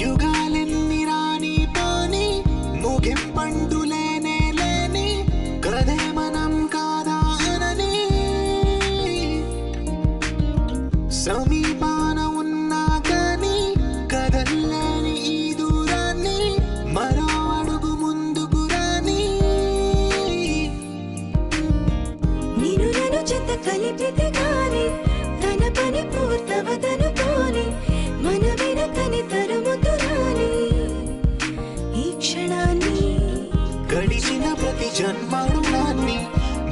యుగాలెన్ని రాని పోని ముగింపండు లేనే లేని కదే మనం కాదా అనని సమీపాన ఉన్నా కానీ కదల్లేని ఈ దూరాన్ని మరో అడుగు ముందుకు రాని నిన్ను నన్ను చెత్త కలిపితే గాని తన పని పూర్తవదనుకోని మన వెనకని తరుముతురాని ఈ క్షణాన్ని గడిచిన ప్రతి జన్మరుణాన్ని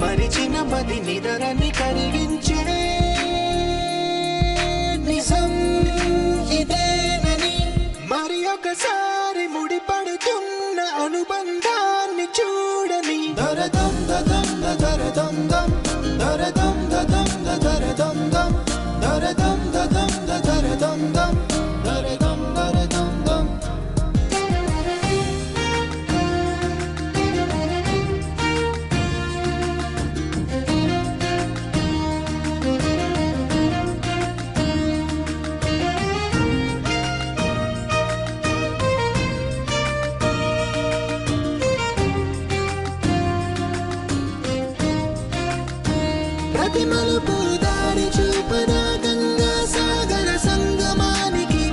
మరిచిన మది నిదరని కరిగించే నిజం ఇదేనని మరి ఒకసారి ముడిపడుతున్న అనుబంధాన్ని చూడని దరదం దదం దరదం దం దరదం దదం దరదం దం దరదం దదం దరదం దం దరదం దరదం దం ప్రతి మలుపు దారి చూపదా గంగా సాగర సంగమానికి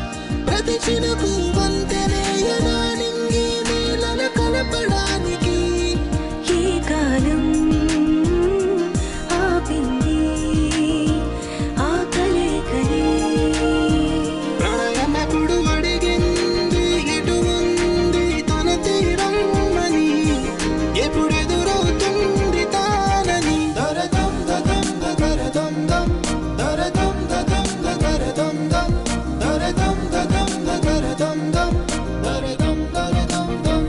ప్రతి చినుకు వంతెనేయనా నింగి నేలల కలపడానికి ఏ కాలం ఆపింది ఆ కలే ప్రళయనకుడు అడిగింది ఎటు ఉంది తన తీరమ్మని ఎప్పుడెదురవుతుంది తానని దరదం దదం దరదం దం దరదం దదం దరదం దం దరదం దదం దరదం దం దరదం దరదం దం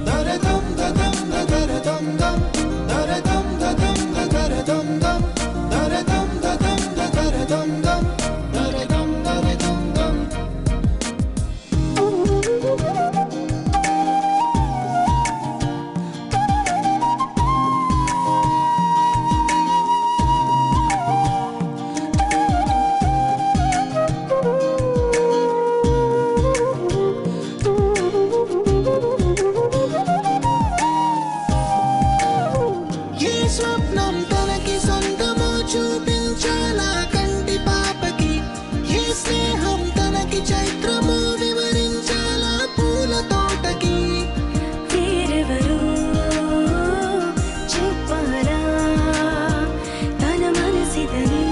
దరదం దదం దరదం దం దరదం దదం దరదం దం దరదం దదం దరదం దం దరదం దరదం దం ఏ స్వప్నం తనకి సొంతమో చూపించాలా కంటి పాపకి ఏ స్నేహం తనకి చైత్రమో వివరించాలా పూల తోటకి వేరెవరో చెప్పాలా తన మనసిదని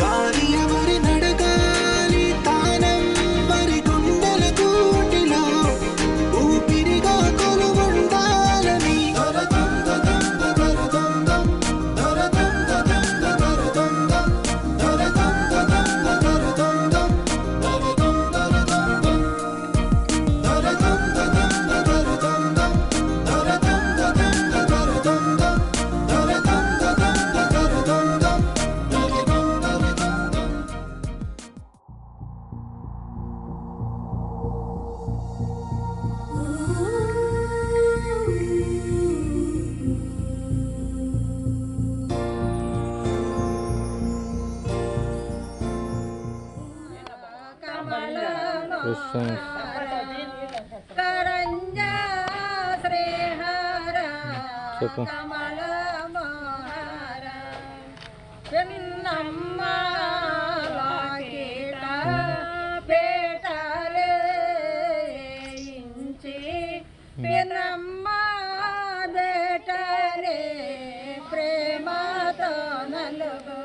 గాలి ఎవరి నడగాలి తానం మరి గుండెల కూటిలో ఊపిరిగా కొలువుండాలని దరదం దదం దరదం దం దరదం దదం దరదం దం దరదం దదం దరదం దం దరదం దరదం దం దరదం దదం దరదం దం దరదం దదం దరదం దం దరదం దదం దరదం దం దరదం దరదం దం కరంజా శ్రీహర చెప్పు. కమల మోహర చిన్నమ్మ లాకేట పేటలే ఇంచి పిన్నమ్మ బేటలే ప్రేమతో నలుగు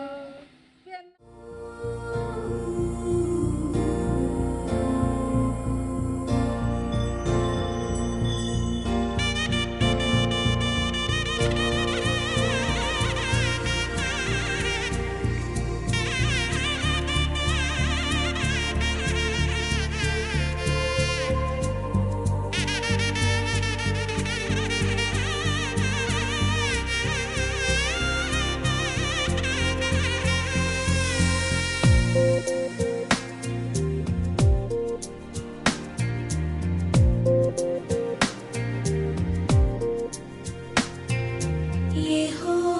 Yehovah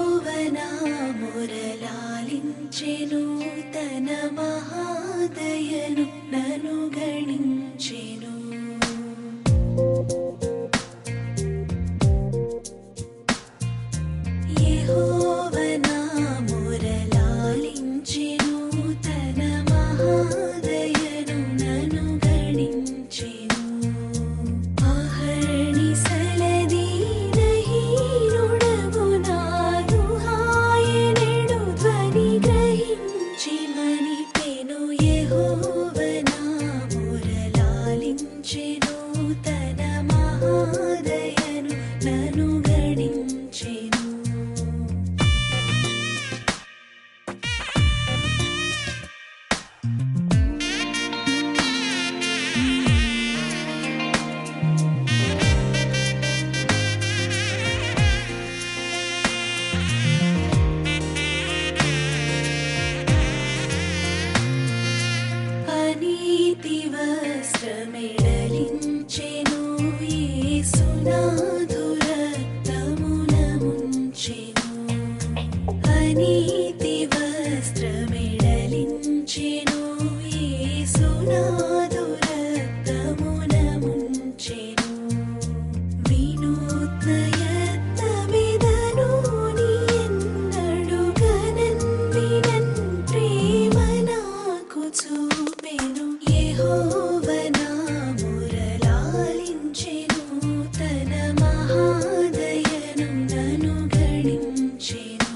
ఆలించెను తన మహాదయను నను గణించెను యెహోవ నా మొరలాలించెను తన మహాదయను నను గణించెను అహర్నిశలదీనహీనుడగు నాదు ఆయనెడు ధ్వని గ్రహించి మనిపెను యెహోవ నా మొరలాలించెను తన మహాదయను నను గణించెను అనీతి వస్త్రమెడలించెను యేసునాథు రక్తమున ముంచెను అనీతి వస్త్రమెడలించెను యేసునాథు రక్తమున ముంచెను వినూత్న యత్నమిదను నీ ఎన్నడు గనన్ వినన్ ప్రేమ నాకు చూపెను యెహోవ నా మొరలాలించెను తన మహాదయను నను గణించెను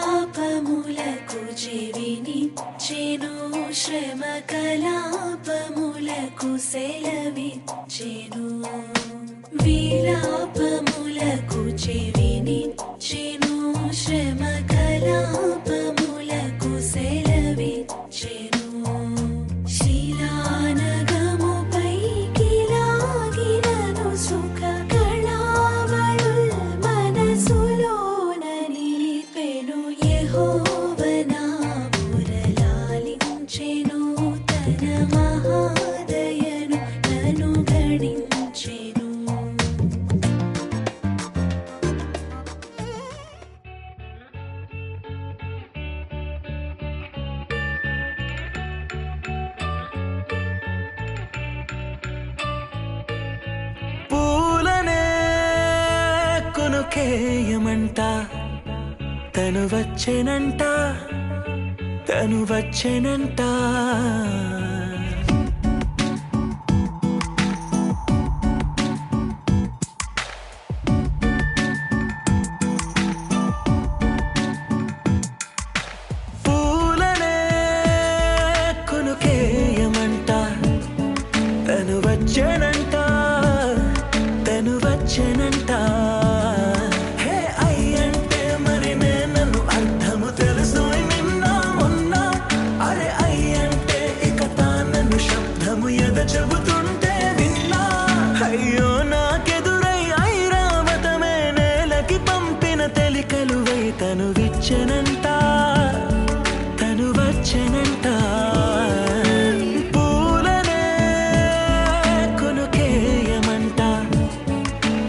విలాపములకు చెవినిచ్చెను శ్రమ కలాపములకు సెలవిచ్చెను విలాపములకు చెవినిచ్చెను శ్రమ కలాపములకు సెలవిచ్చెను శిలానగముపైకి లాగినను సుఖ కళావళుల్ మనసులోన నిలిపెను యెహోవ నా మొరలాలించెను తన మహాదయను నను గణించెను పూలనే కొనుకేయమంట తను వచ్చెనంట తను వచ్చెనంట పూలనే కొనుకేయమంట తను వచ్చెనంట తను వచ్చెనంట హే అయ్యంటే మరి నన్ను అర్థము తెలుసు నిన్న మొన్న అరే అయ్యంటే ఇక వచ్చెనంట పూలనే కొనుకేయమంట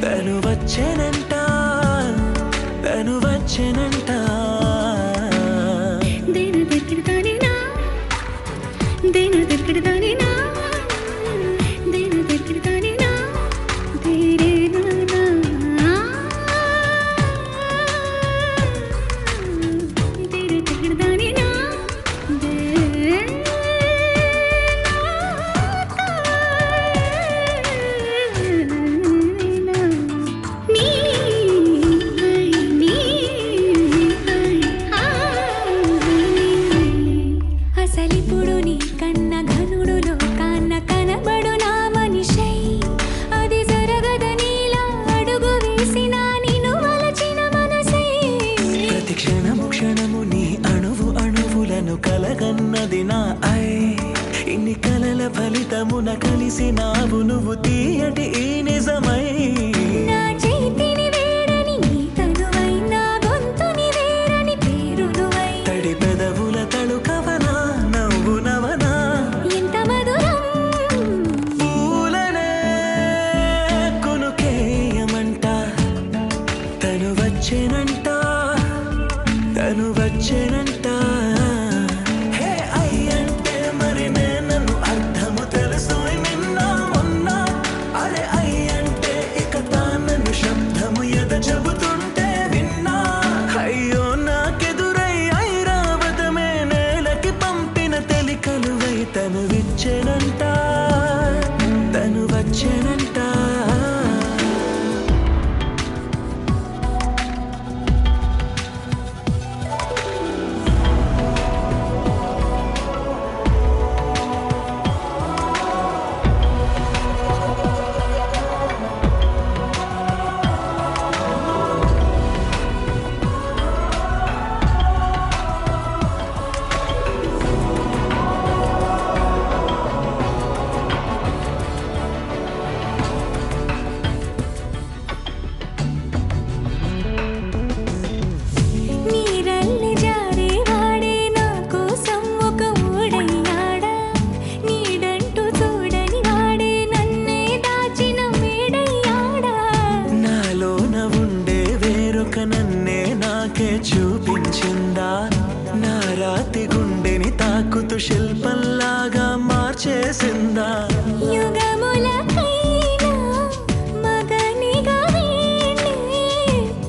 తను వచ్చెనంట తను వచ్చెనంట దేన దగ్గరదానినా దేన దగ్గరదానినా దేన దగ్గరదానినా తేరే నానా దేన దగ్గరదానినా అసలిప్పుడు నీ కన్న ఘనుడులో కాన్న కనబడు నా మనిషై అది జరగదనిలా అడుగు వేసిన నిన్ను వలచిన మనసై ప్రతి క్షణము క్షణము నీ అణువు అణువులను కలగన్నది నా ఐ ఇన్ని కలల ఫలితమున కలిసినావు నువ్వు తీయటి ఈ నిజమై నా చేతిని వేడని నీ తనువై నా గొంతుని వేరని పేరు నువ్వై తడి పెదవుల తళుకవనా నవ్వు నవనా ఎంత మధురం పూలనే కొనుకేయమంట తను వచ్చెనంట తను వచ్చెనంట హే అయ్యంటే మరి నేను అర్థము తెలుసు నిన్న మొన్న అరే అయ్యంటే ఇక తానను శబ్దము ఎద చెబుతుంటే విన్నా అయ్యో నాకెదురై ఐరావతమే నేలకి పంపిన తెలికలువై తను విచ్చెనంట తను వచ్చెనంట నీరల్లి జారే వాడే నా కోసం ఒక ఊడయ్యాడా నీడంటూ చూడని వాడే నన్నే దాచిన మేడయ్యాడా నాలోన ఉండే వేరొక నన్నే నాకే చూపించిందా నా రాతి గుండెని తాకుతూ శిల్పంలాగా మార్చేసిందా యుగములకైనా మగనిగా వీణ్ణి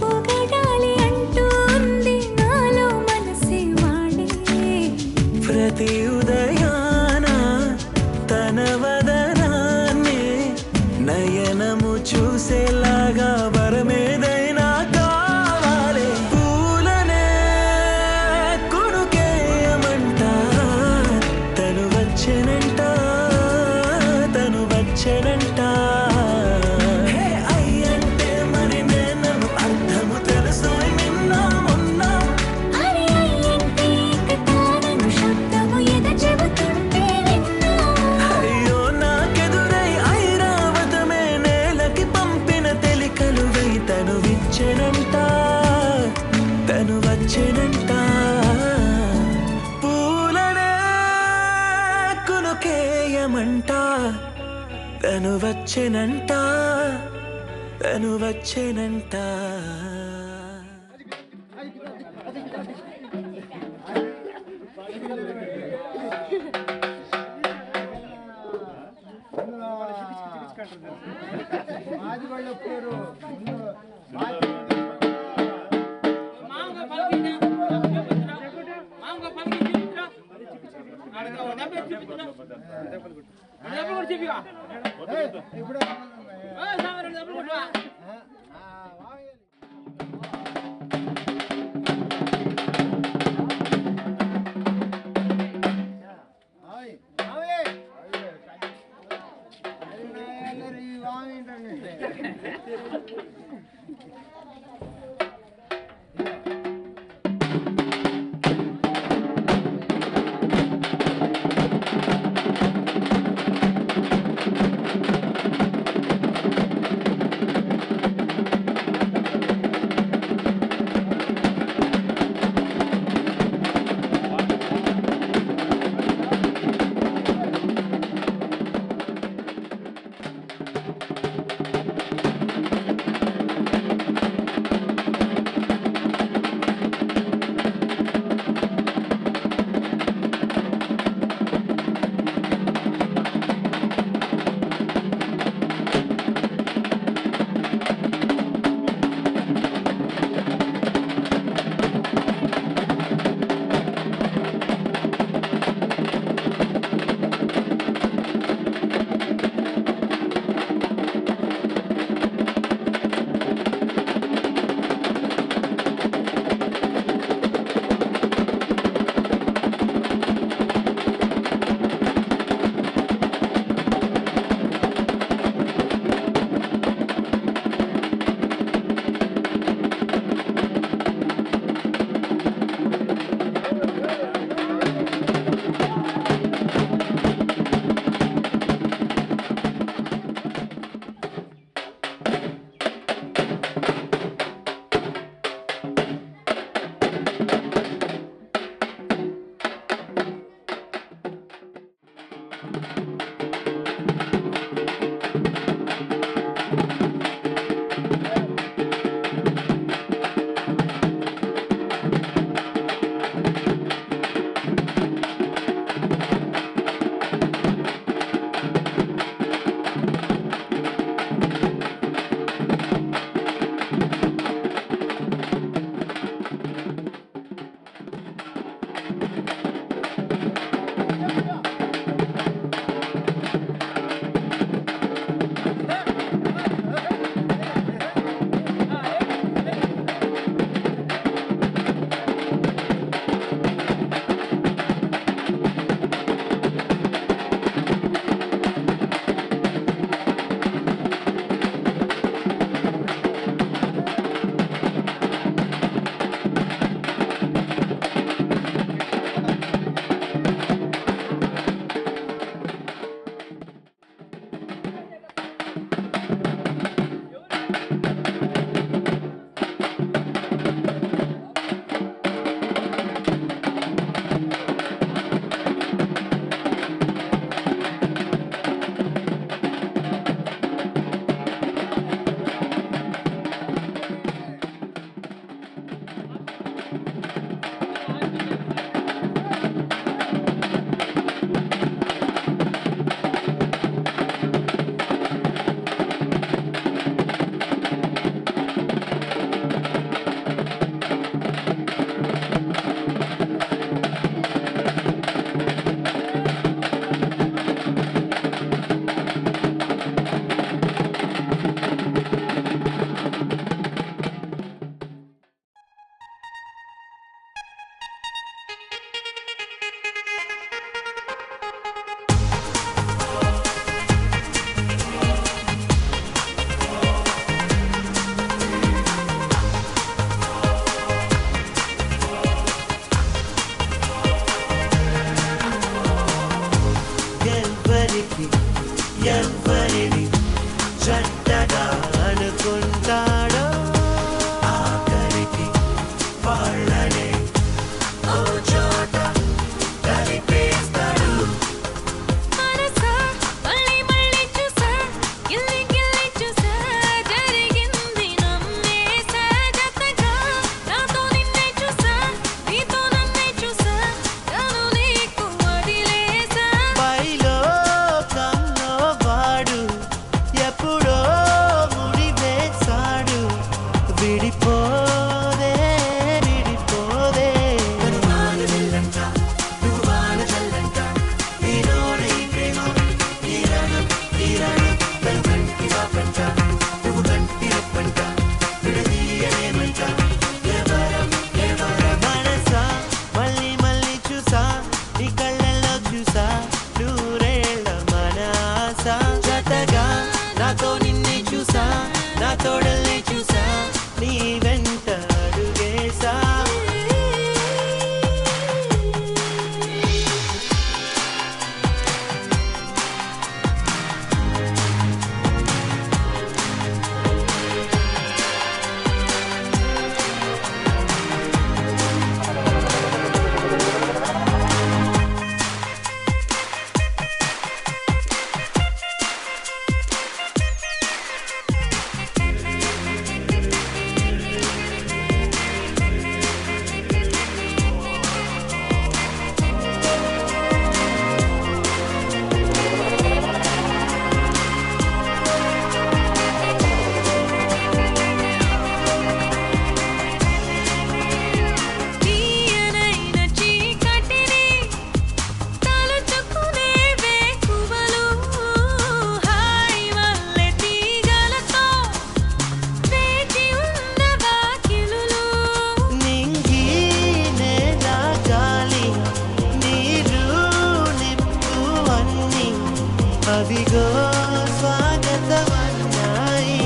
పొగడాలి అంటూ ఉంది నాలో మనసే వాడే ప్రతి ఉదయాన తన వదనాన్ని నయనము చూసేలాగా వరమేదైనా కావాలి పూలనే కొనుకేయమంట తను వచ్చెనంట తను వచ్చెనంట హే అయ్యంటే మరి నేను అర్థము తెలుసు నిన్న మొన్న అరే అయ్యంటే ఇక తానను శబ్దము ఎద చెబుతుంటే విన్నా అయ్యో నాకెదురై ఐరావతమే నేలకి పంపిన తెలికలువై తను విచ్చెనంట తను వచ్చెనంట పూలనే కొనుకేయమంట తను వచ్చెనంట తను వచ్చెనంట ఎవ్వరిని చెడ్డగా అనుకుంటాడో ఆఖరికి వాళ్ళనే ఓ చోట కలిపేస్తాడు. మనసా మళ్ళీ మళ్ళీ చూసా, గిల్లి గిల్లి చూసా, జరిగింది నమ్మేసా, జతగా నాతో నిన్నే చూసా, నీతో నన్నే చూసా, నన్ను నీకు వదిలేసా. పైలో కన్నో వాడు ఎప్పుడో ముడివేశాడు, విడిపోదే విడిపోదే. నన్ను వానజల్లంట, నువ్వు వానజల్లంట, నీలోనే ఈ ప్రేమ తీరడం తీరడం, నన్ను కంటి వాపంట, నువ్వు కంటి రప్పంట, విడదీయలేమంట, ఎవరం ఎవరం. మనసా మళ్ళీ మళ్ళీ చూసా, నీ కళ్ళల్లో చూసా, నూరేళ్ళ మన ఆశ. జతగా నాతో నిన్నే చూసా, నా తోడల్ని చూసా, నీ వెంట అడుగేసా. తీయనైన చీకటిని తలుచుకునే వేకువలు, హాయి వల్లే తీగలతో వేచి ఉన్న వాకిలులు. నింగి నేల గాలి నీరు నిప్పు అన్ని అవిగో స్వాగతమన్నాయి.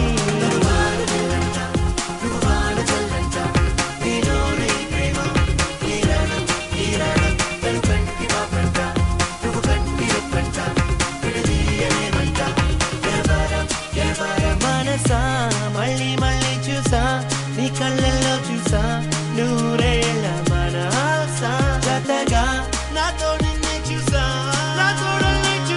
మనసా మళ్ళీ మళ్ళీ చూసా, నీ కళ్ళల్లో చూసా, నూరేళ్ళ మన ఆశ. జతగా నాతో నిన్నే చూసా, నా తోడల్ని చూసా.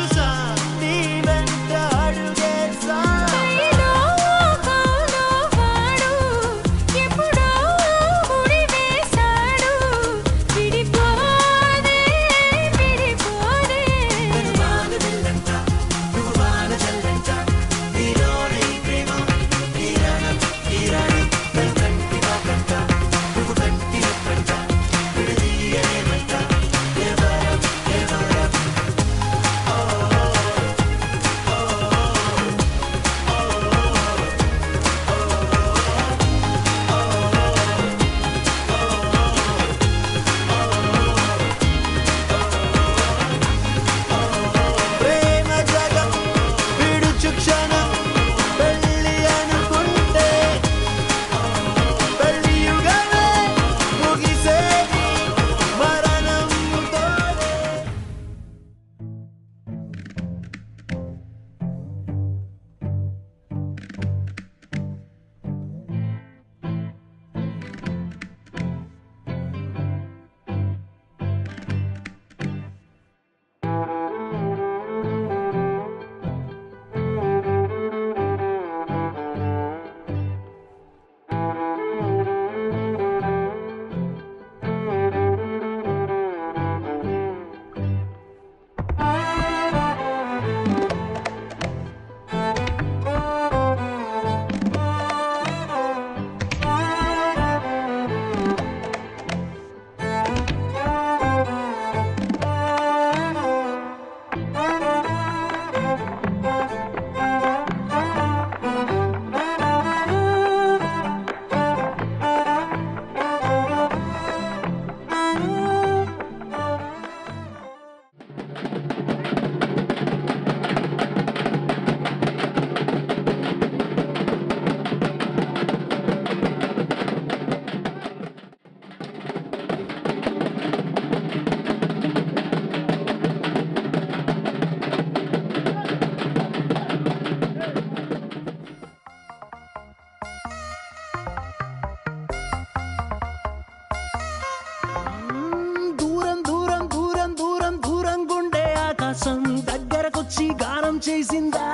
దూరం దూరం దూరం దూరం దూరం గుండె ఆకాశం దగ్గరకొచ్చి గానం చేసిందా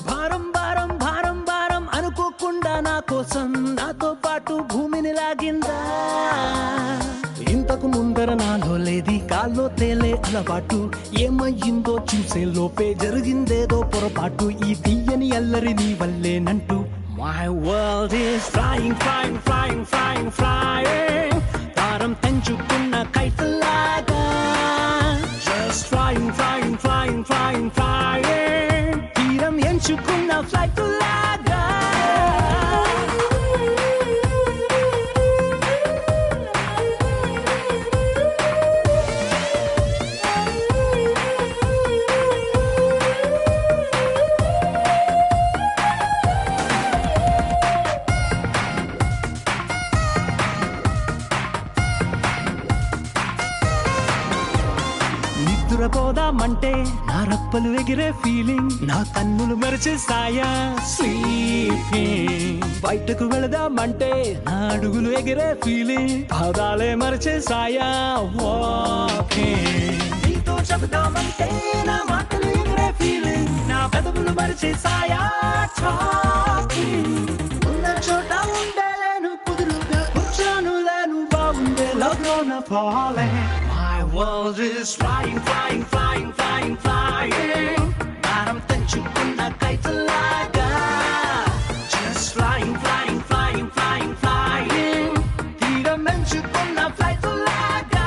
భారం భారం భారం భారం అనుకోకుండా నా కోసం నాతో పాటు భూమిని లాగిందా ఇంతకు ముందర నాలో లేది కాల్లో తేలే అలవాటు ఏమయ్యిందో చూసే లోపే జరిగిందేదో పొరపాటు ఈ తీయని అల్లరి నీ వల్లేనంటూ My world is flying, flying, flying, flying, flying. తారం తెంచుకున్న కైతలాగా Just flying, flying, flying, flying, flying. తీరం ఎంచుకున్న ఫ్లైట్ లాగా నిద్రపోదామంటే నా రప్పలు ఎగిరే ఫీలింగ్ నా కన్నులు మరిచేసాయా స్లీపింగ్ బయటకు వెళదామంటే నా అడుగులు ఎగిరే ఫీలింగ్ పాదాలే మరిచేసాయా వాకింగ్ నీతో చెబుదామంటే నా మాటలు ఎగిరే ఫీలింగ్ నా పెదవులు మరిచేసాయా టాకింగ్ ఉన్న చోట ఉండలేను కుదురుగా కూర్చోను లేను బాగుండే లవ్లోన falling My world is flying, flying, flying, flying, flying. భారం తెంచుకున్న కైతలాగా Just flying, flying, flying, flying, flying. తీరం ఎంచుకున్న ఫ్లైట్ లాగా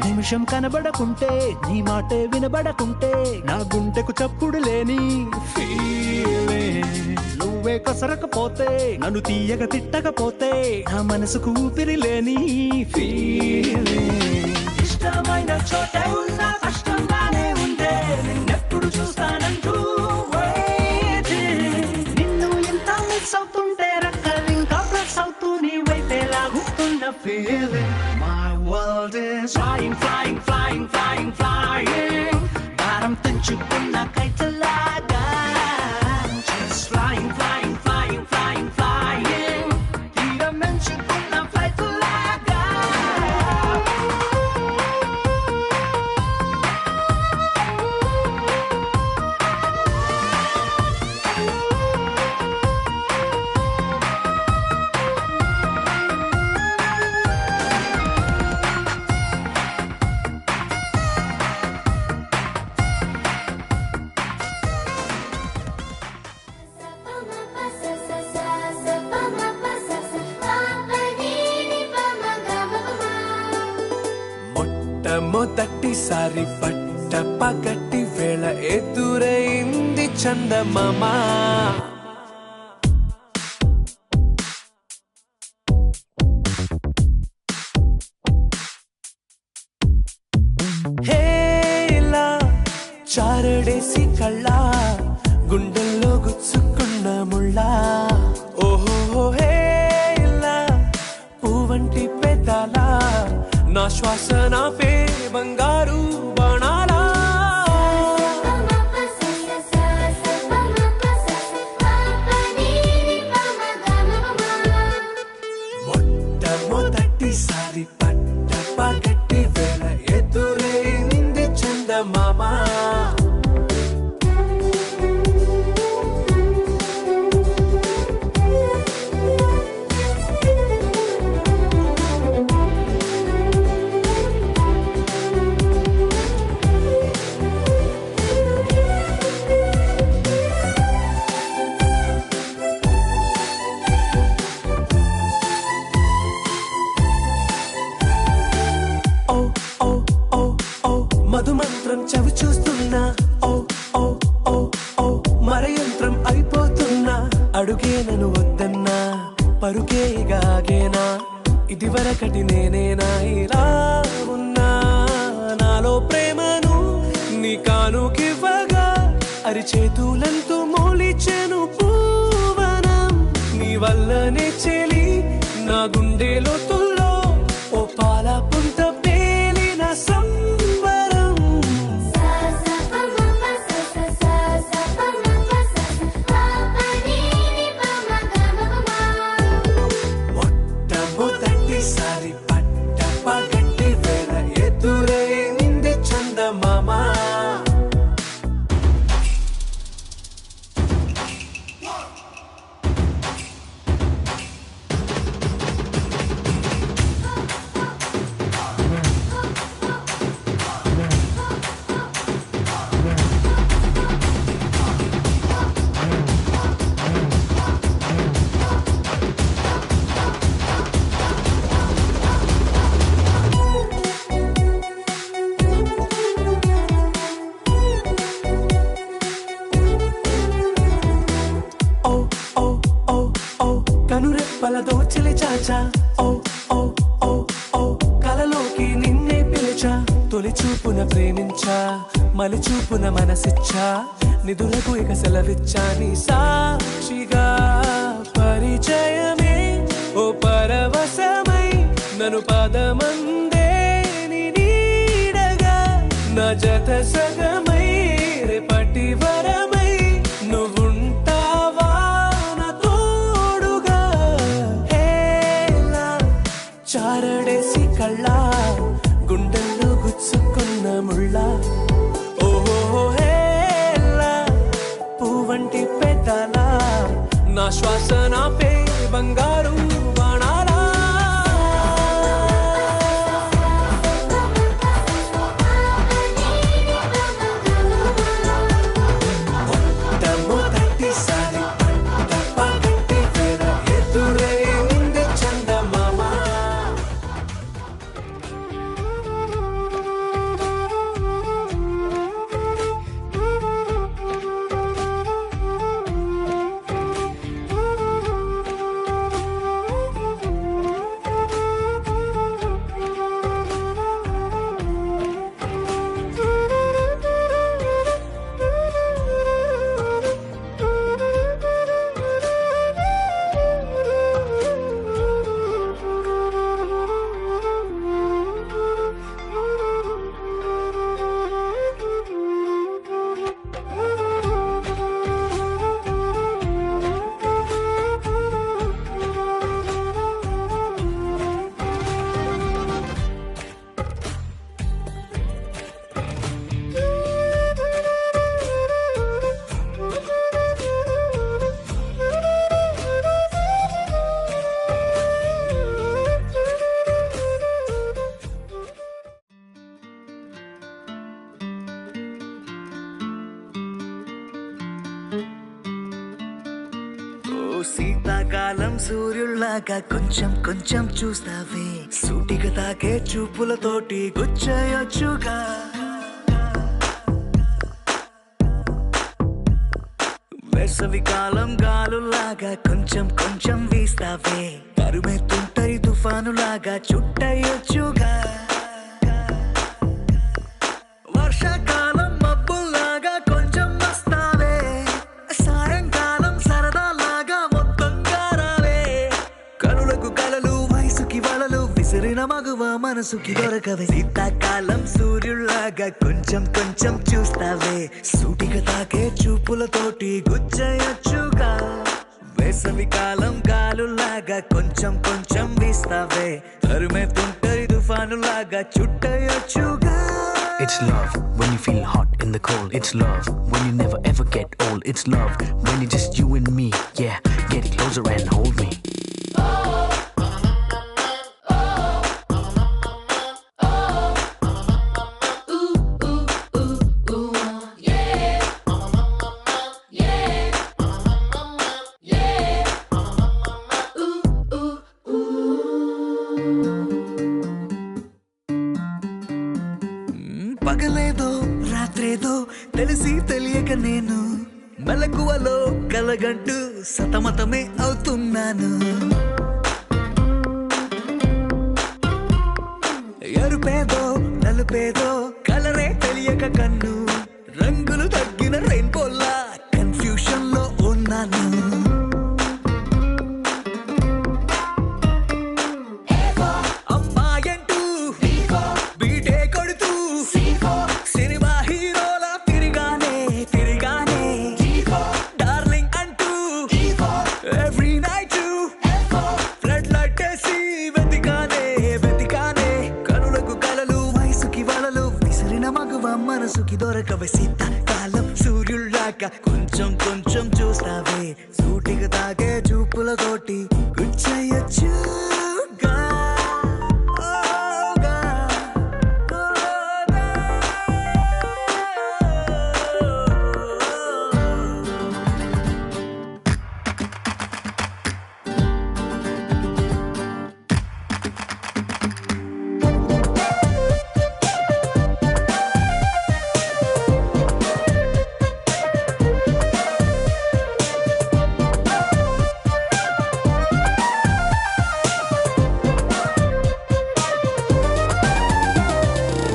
నిమిషం కనబడకుంటే నీ మాటే వినబడకుంటే నా గుండెకు చప్పుడు లేని ఫీలింగ్ నువ్వే కసరకపోతే నన్ను తీయగ తిట్టకపోతే నా మనసుకు ఊపిరి లేని ఫీలింగ్ ఇష్టమైన చోటే ఉన్న కష్టంగానే ఉండే నిన్నెప్పుడు చూస్తానంటూ waiting. నిన్ను ఎంత మిస్ అవుతుంటే రక్కలు ఇంకా ప్లస్ అవుతూ నీ వైపే లాగుతున్న feeling My world is flying, flying, flying, flying, flying. భారం తెంచుకున్న కైతలాగా Just flying, flying, flying, flying, flying. తీరం ఎంచుకున్న ఫ్లైట్ లాగా మొట్టమొదటిసారి పట్ట పగటి వేళ ఎదురైంది చందమామ హేలా చారడేసి కళ్ళ గుండెల్లో గుచ్చుకున్న ముళ్ళ ఓహో హేలా పువ్వంటి పెదాల నా శ్వాస నా పే బంగారు బాణాలా మొట్టమొదటిసారి పట్ట పగటి వేళ ఎదురైంది చందమామ అందుకే నన్ను వద్దన్నా పరుకే గాగేనా ఇదివరకటి నేనేనా ఇలా ఉన్నా నాలో ప్రేమను నీ కానుకివ్వగా అరిచేతులంతో మోలిచెను పూవనం నీ వల్లనే చెలి నా గుండె లోతుల్లో ఓ పాల పుంత పేలిన సంబరం మొట్టమొదటిసారి పట్ట పగటి వేళ ఎదురైంది చందమామ ఓ ఓ ఓ ఓ కనురెప్పల దోచిలి చాచా ఓ ఓ ఓ ఓ కలలోకి నిన్నే పిలిచా తొలి చూపున ప్రేమించా మలి చూపున మనసిచ్చా నిధులకు ఇక సెలవిచ్చా నీ సాక్షిగా పరిచయమే ఓ పరవశమై నన్ను పదమందే నీ నీడగా నా జత సగమై రేపటి వరమై నువ్వుంటావా నా తోడుగా హేలా చారడేసి కళ్ళ గుండెల్లో గుచ్చుకున్న ముళ్ళ ఓహో హేలా పువ్వంటి పెదాల నా శ్వాస నాపే బంగారు బాణాలా మొట్టమొదటిసారి పట్ట పగటి వేళ ఎదురైంది చందమామ ఓ శీతాకాలం సూర్యుల్లాగా కొంచెం కొంచెం చూస్తావే సూటిగా తాకే చూపులతోటి గుచ్చయొచ్చుగా వేసవి కాలం గాలులాగా కొంచెం కొంచెం వీస్తావే తరుమెత్తుంటరి తుఫానులాగా చుట్టయొచ్చుగా వర్షాకాలం మబ్బుల్లాగా కొంచెం వస్తావే సాయంకాలం సరదాలాగా మొత్తంగా రావే కనులకు కలలు వయసుకి వలలు విసిరిన మగువ మనసుకి దొరకవే శీతాకాలం సూర్యుల్లాగా కొంచెం కొంచెం చూస్తావే సూటిగా తాకే చూపులతోటి గుచ్చయొచ్చుగా వేసవి కాలం గాలులాగా కొంచెం కొంచెం వీస్తావే తరుమెత్తుంటరి తుఫానులాగా చుట్టయొచ్చుగా It's love when you feel hot in the cold. It's love when you never ever get old. It's love when it's just you and me. Yeah, get closer and hold me. పగలేదో రాత్రేదో తెలిసి తెలియక నేను మెలకువలో కలగంటూ సతమతమే అవుతున్నాను. ఎరుపేదో నలుపేదో కలరే తెలియక కన్ను రంగులు తగ్గిన రెయిన్బోలా confusion లో ఉన్నాను. అమ్మాయంటూ బీటే కొడుతూ సినిమా హీరోలా తిరిగానే డార్లింగ్ అంటూ ఎవ్రీ నైట్ ఫ్లడ్ లైట్ వేసి వెతికానే కనులకు కలలు వయసుకి వలలు విసిరిన మగువ మనసుకి దొరకవే శీతాకాలం సూర్యుళ్ళాక కొంచెం చూస్తావే సూటిగా తాగే చూపులతోటి గుచ్చయ్యొచ్చు.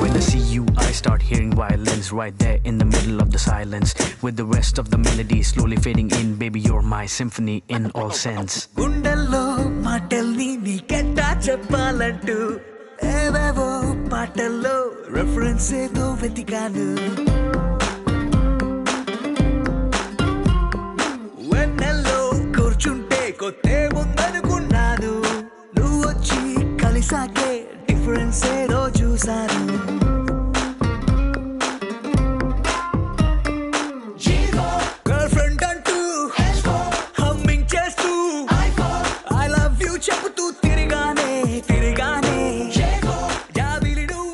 When I see you, I start hearing violins right there in the middle of the silence. With the rest of the melody slowly fading in, baby, you're my symphony in all sense. గుండెల్లో మాటల్ని నీకెట్టా చెప్పాలంటూ ఏవేవో పాటల్లో reference ఏదో వెతికాను. వెన్నెల్లో కూర్చుంటే కొత్తే ఉందనుకున్నాను. నువ్వు వచ్చి కలిసాకే డిఫరెన్స్ ఏదో చూశాను. గర్ల్ ఫ్రెండ్ అంటూ హమ్మింగ్ చేస్తూ ఐ లవ్ యూ చెబుతూ తిరిగానే జాబిలి నువ్వు.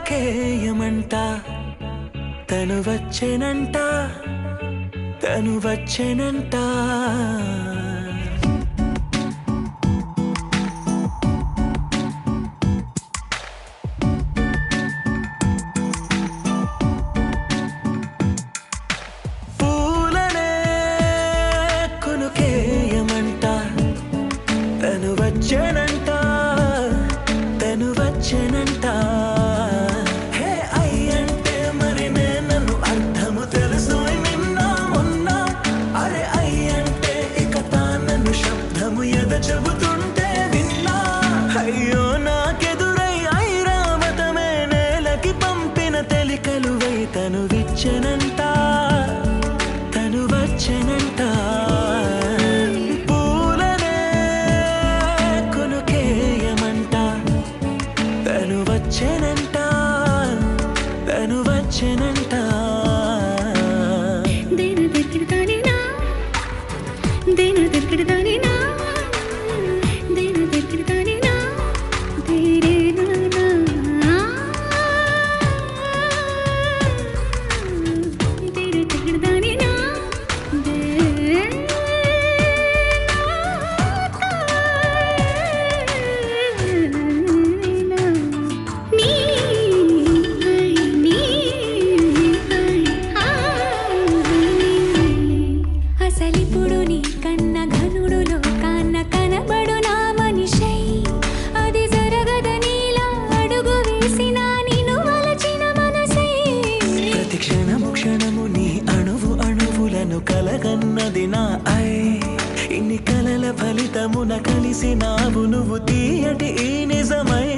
కేయమంట తను వచ్చెనంట పూలనే కొనుకేయమంట తను వచ్చెనంట హే అయ్యంటే మరి నన్ను అర్థము తెలుసు నిన్న మొన్న అరే అయ్యంటే ఇక తానను శబ్దము ఎద చెబుతుంటే విన్నా అయ్యో నాకెదురై ఐరావతమే నేలకి పంపిన తెలికలువై తను విచ్చెనంట తను వచ్చెనంట పూలనే కొనుకేయమంట తను వచ్చెనంట తను వచ్చెనంట దేన దగ్గరదాని నా దేన దగ్గరదాని నా దేన దగ్గరదాని నా దేరే నా దేన దగ్గరదాని నా అసలిప్పుడు నీ కన్న ఘనుడులో కాన్న కనబడు నా మనిషై అది జరగదనిలా అడుగు వేసిన నిన్ను వలచిన మనసై ప్రతి క్షణము క్షణము నీ అణువు అణువులను కలగన్నది నా ఐ ఇన్ని కలల ఫలితమున కలిసినావు నువ్వు తీయటి ఈ నిజమై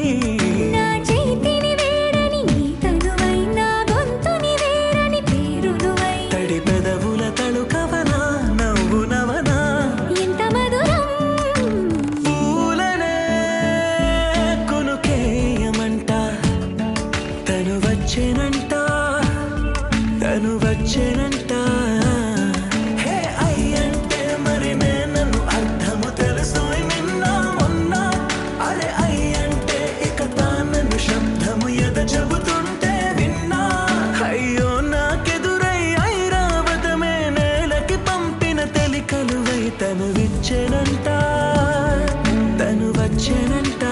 నా చేతిని వేడని నీ తనువై నా గొంతుని వేరని పేరు నువ్వై తడి పెదవుల తళుకవనా నవ్వు నవనా ఎంత మధురం పూలనే కొనుకేయమంట తను వచ్చెనంట తను వచ్చెనంట హే అయ్యంటే మరి నన్ను అర్థము తెలుసు నిన్న మొన్న అరే అయ్యంటే ఇక తానను శబ్దము ఎద చెబుతుంటే విన్నా అయ్యో నాకెదురై ఐరావతమే నేలకి పంపిన తెలికలువై తను విచ్చెనంట తను వచ్చెనంట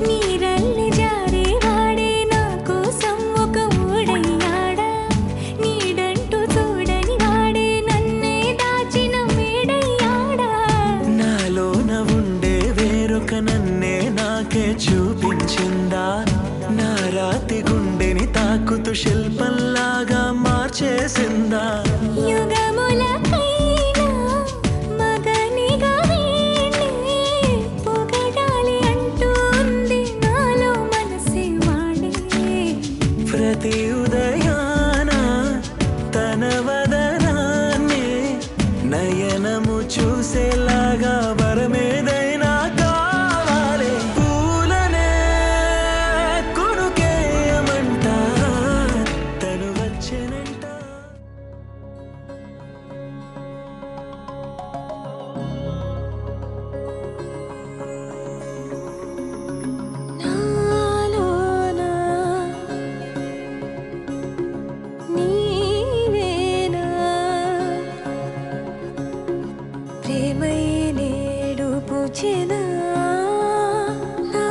నీరల్లి జారే వాడే నా కోసం ఒక ఊడయ్యాడా నీడంటూ చూడని వాడే నన్నే దాచిన మేడయ్యాడా నాలోన ఉండే వేరొక నన్నే నాకే చూపించిందా నా రాతి గుండెని తాకుతూ శిల్పంలాగా మార్చేసిందా యుగములకైనా మగనిగా వీణ్ణి పొగడాలి అంటూ ఉంది నాలో మనసే వాడే ప్రతి ఉదయాన తన వదనాన్ని నయనము చూసేలాగా వరమేదైనా కావాలి పూలనే కొనుకేయమంట తను వచ్చెనంట నాలోన నీవేనా ప్రేమై నేడు పూచెనా నా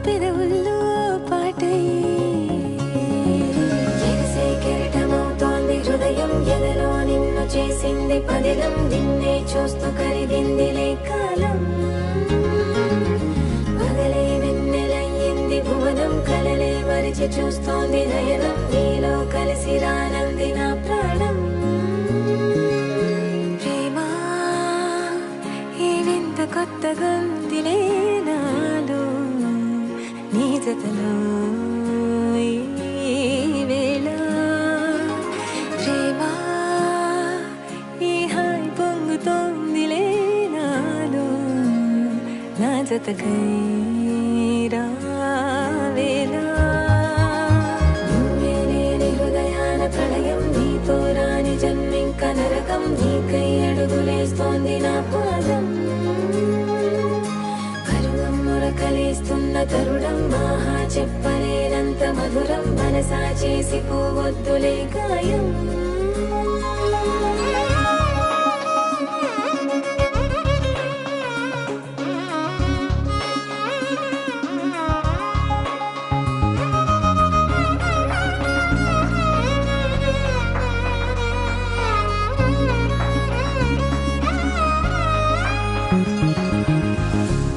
పెదవుల్లో పాటై ఎగసే కెరటమవుతోంది హృదయం ఎదలో నిన్ను చేసింది పదిలం నిన్నే చూస్తూ కరిగిందిలే కాలం పగలే వెన్నెలయ్యింది భువనం కలలే మరిచి చూస్తోంది నయనం నీలో కలిసి రానంది నా ప్రాణం ప్రేమ ఈ వింత కొత్తగా ఉందిలే నాలో నీ జతలో ఈ వేళ ప్రేమ ఈ హాయి పొంగుతోందిలే నాలో నా జతకై రావేలా నువ్వే లేని హృదయాన ప్రళయం నీతో రాని జన్మింక నరకం నీకై అడుగులే చేస్తోంది నా పాదం పరువం మురకలేస్తున్న తరుణం మహా చెప్పలేనంత మధురం మనసా చేసి పోవద్దులే గాయం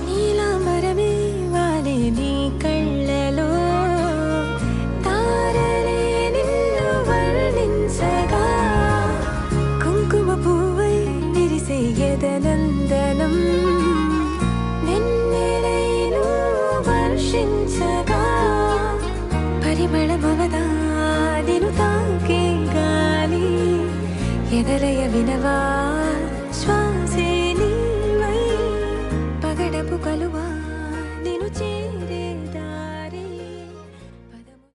నీలాంబరమే వాలే నీ కళ్ళలో తారలే నిన్ను వర్ణించగా కుంకుమ పువ్వై విరిసే ఎదనందనం వెన్నెలైను వర్షించగా పరిమళమవదా నిను తాకే గాలి ఎదలయ వినవా